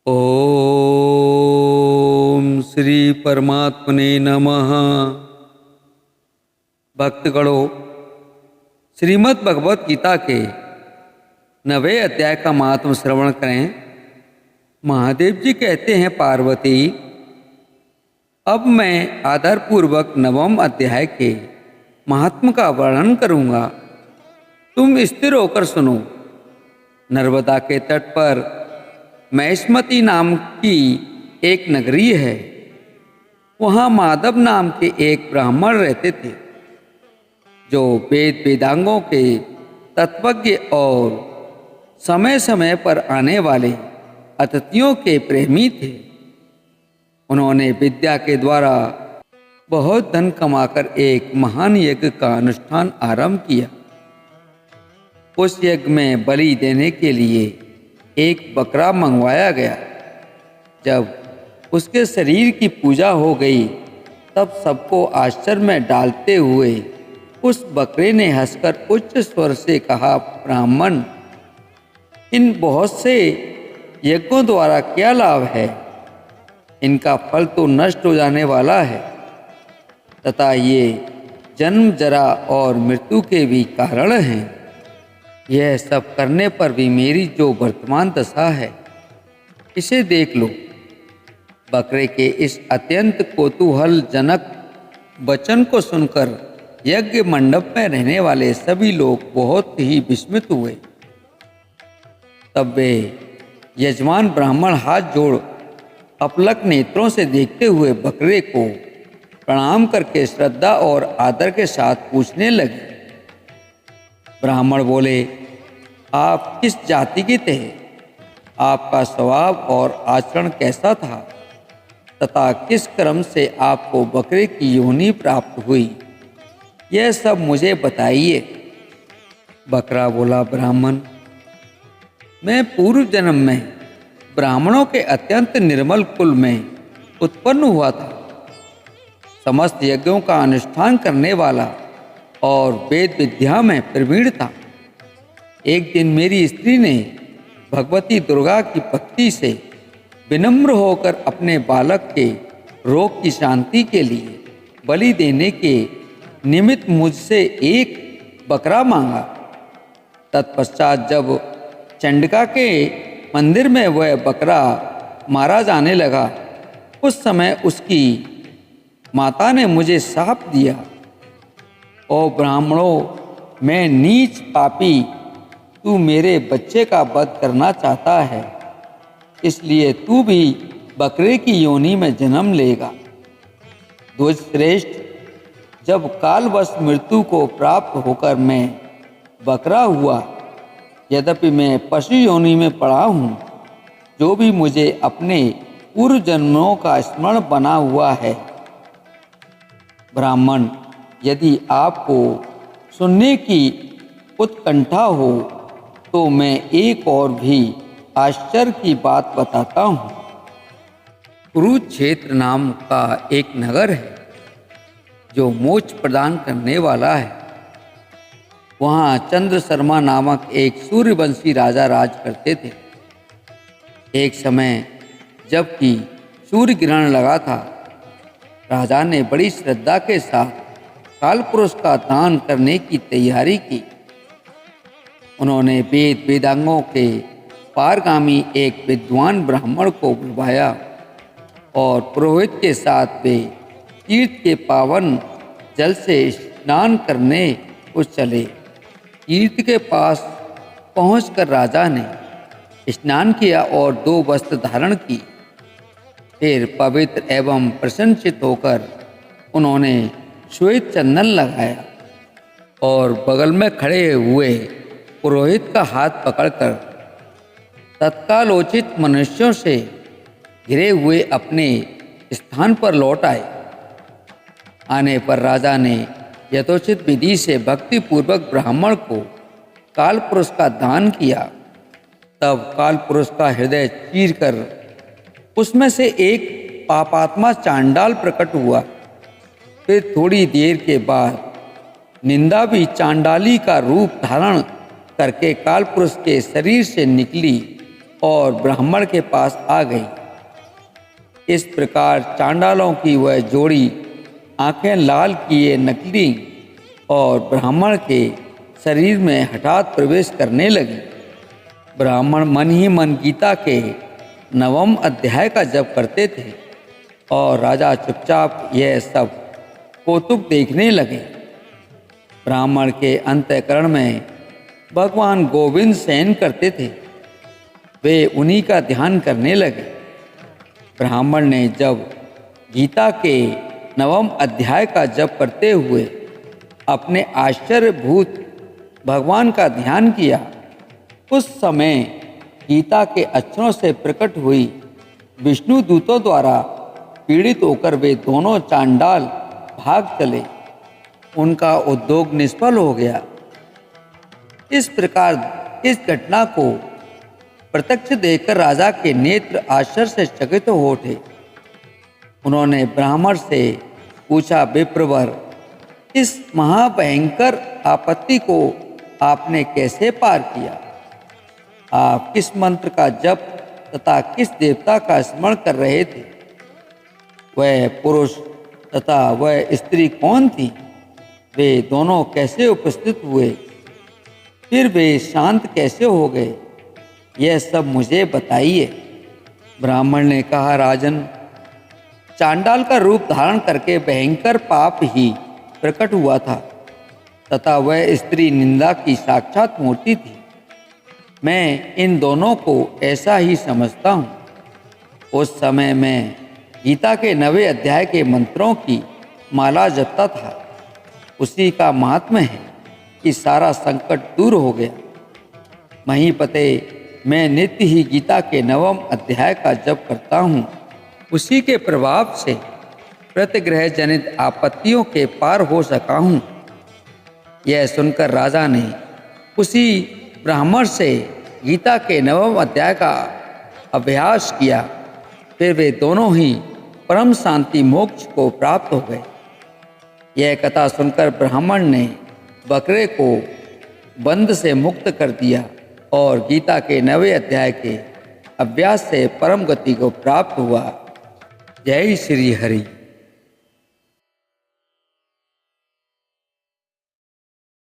ओम श्री परमात्मने नमः। भक्तगणों, श्रीमद् भगवत गीता के 9वें अध्याय का महात्म श्रवण करें। महादेव जी कहते हैं, पार्वती, अब मैं आदरपूर्वक 9वें अध्याय के महात्म का वर्णन करूंगा। तुम स्थिर होकर सुनो। नर्मदा के तट पर महिष्मती नाम की एक नगरी है। वहाँ माधव नाम के एक ब्राह्मण रहते थे, जो वेद वेदांगों के तत्वज्ञ और समय समय पर आने वाले अतिथियों के प्रेमी थे। उन्होंने विद्या के द्वारा बहुत धन कमाकर एक महान यज्ञ का अनुष्ठान आरंभ किया। उस यज्ञ में बलि देने के लिए एक बकरा मंगवाया गया। जब उसके शरीर की पूजा हो गई, तब सबको आश्चर्य में डालते हुए उस बकरे ने हंसकर उच्च स्वर से कहा, ब्राह्मण, इन बहुत से यज्ञों द्वारा क्या लाभ है? इनका फल तो नष्ट हो जाने वाला है तथा ये जन्म, जरा और मृत्यु के भी कारण हैं। यह सब करने पर भी मेरी जो वर्तमान दशा है, इसे देख लो। बकरे के इस अत्यंत कौतूहलजनक वचन को सुनकर यज्ञ मंडप में रहने वाले सभी लोग बहुत ही विस्मित हुए। तब वे यजमान ब्राह्मण हाथ जोड़ अपलक नेत्रों से देखते हुए बकरे को प्रणाम करके श्रद्धा और आदर के साथ पूछने लगे। ब्राह्मण बोले, आप किस जाति के थे? आपका स्वभाव और आचरण कैसा था तथा किस क्रम से आपको बकरे की योनि प्राप्त हुई, यह सब मुझे बताइए। बकरा बोला, ब्राह्मण, मैं पूर्व जन्म में ब्राह्मणों के अत्यंत निर्मल कुल में उत्पन्न हुआ था। समस्त यज्ञों का अनुष्ठान करने वाला और वेद विद्या में प्रवीण था। एक दिन मेरी स्त्री ने भगवती दुर्गा की भक्ति से विनम्र होकर अपने बालक के रोग की शांति के लिए बलि देने के निमित्त मुझसे एक बकरा मांगा। तत्पश्चात जब चंडिका के मंदिर में वह बकरा मारा जाने लगा, उस समय उसकी माता ने मुझे शाप दिया, ओ ब्राह्मणों, मैं नीच पापी, तू मेरे बच्चे का वध करना चाहता है, इसलिए तू भी बकरे की योनि में जन्म लेगा। ध्वज श्रेष्ठ, जब कालवश मृत्यु को प्राप्त होकर मैं बकरा हुआ, यद्यपि मैं पशु योनि में पड़ा हूँ, जो भी मुझे अपने पूर्व जन्मों का स्मरण बना हुआ है। ब्राह्मण, यदि आपको सुनने की उत्कंठा हो तो मैं एक और भी आश्चर्य की बात बताता हूँ। कुरुक्षेत्र नाम का एक नगर है, जो मोक्ष प्रदान करने वाला है। वहाँ चंद्र शर्मा नामक एक सूर्यवंशी राजा राज करते थे। एक समय जबकि सूर्य ग्रहण लगा था, राजा ने बड़ी श्रद्धा के साथ कालपुरुष का दान करने की तैयारी की। उन्होंने वेद वेदांगों के पारगामी एक विद्वान ब्राह्मण को बुलवाया और पुरोहित के साथ वे तीर्थ के पावन जल से स्नान करने को चले। तीर्थ के पास पहुंचकर राजा ने स्नान किया और 2 वस्त्र धारण की। फिर पवित्र एवं प्रसन्नचित होकर उन्होंने श्वेत चंदन लगाया और बगल में खड़े हुए पुरोहित का हाथ पकड़कर तत्कालोचित मनुष्यों से घिरे हुए अपने स्थान पर लौट आए। आने पर राजा ने यथोचित विधि से भक्तिपूर्वक ब्राह्मण को कालपुरुष का दान किया। तब कालपुरुष का हृदय चीरकर उसमें से एक पापात्मा चांडाल प्रकट हुआ। फिर थोड़ी देर के बाद निंदा भी चांडाली का रूप धारण करके कालपुरुष के शरीर से निकली और ब्राह्मण के पास आ गई। इस प्रकार चांडालों की वह जोड़ी आंखें लाल किए निकली और ब्राह्मण के शरीर में हठात प्रवेश करने लगी। ब्राह्मण मन ही मन गीता के 9वें अध्याय का जप करते थे और राजा चुपचाप यह सब कौतुक देखने लगे। ब्राह्मण के अंतःकरण में भगवान गोविंद शयन करते थे, वे उन्हीं का ध्यान करने लगे। ब्राह्मण ने जब गीता के 9वें अध्याय का जप करते हुए अपने आश्चर्यभूत भगवान का ध्यान किया, उस समय गीता के अक्षरों से प्रकट हुई विष्णु दूतों द्वारा पीड़ित होकर वे दोनों चांडाल भाग चले। उनका उद्योग निष्फल हो गया। इस प्रकार इस घटना को प्रत्यक्ष देखकर राजा के नेत्र आश्चर्य से चकित हो उठे। उन्होंने ब्राह्मण से पूछा, विप्रवर, इस महाभयंकर आपत्ति को आपने कैसे पार किया? आप किस मंत्र का जप तथा किस देवता का स्मरण कर रहे थे? वह पुरुष तथा वह स्त्री कौन थी? वे दोनों कैसे उपस्थित हुए? फिर वे शांत कैसे हो गए? यह सब मुझे बताइए। ब्राह्मण ने कहा, राजन, चांडाल का रूप धारण करके भयंकर पाप ही प्रकट हुआ था तथा वह स्त्री निंदा की साक्षात मूर्ति थी। मैं इन दोनों को ऐसा ही समझता हूँ। उस समय मैं गीता के 9वें अध्याय के मंत्रों की माला जपता था। उसी का महात्म्य है कि सारा संकट दूर हो गया। महीपते, मैं नित्य ही गीता के 9वें अध्याय का जप करता हूँ। उसी के प्रभाव से प्रतिग्रह जनित आपत्तियों के पार हो सका हूँ। यह सुनकर राजा ने उसी ब्राह्मण से गीता के 9वें अध्याय का अभ्यास किया। फिर वे दोनों ही परम शांति मोक्ष को प्राप्त हो गए। यह कथा सुनकर ब्राह्मण ने बकरे को बंध से मुक्त कर दिया और गीता के 9वें अध्याय के अभ्यास से परम गति को प्राप्त हुआ। जय श्री हरि।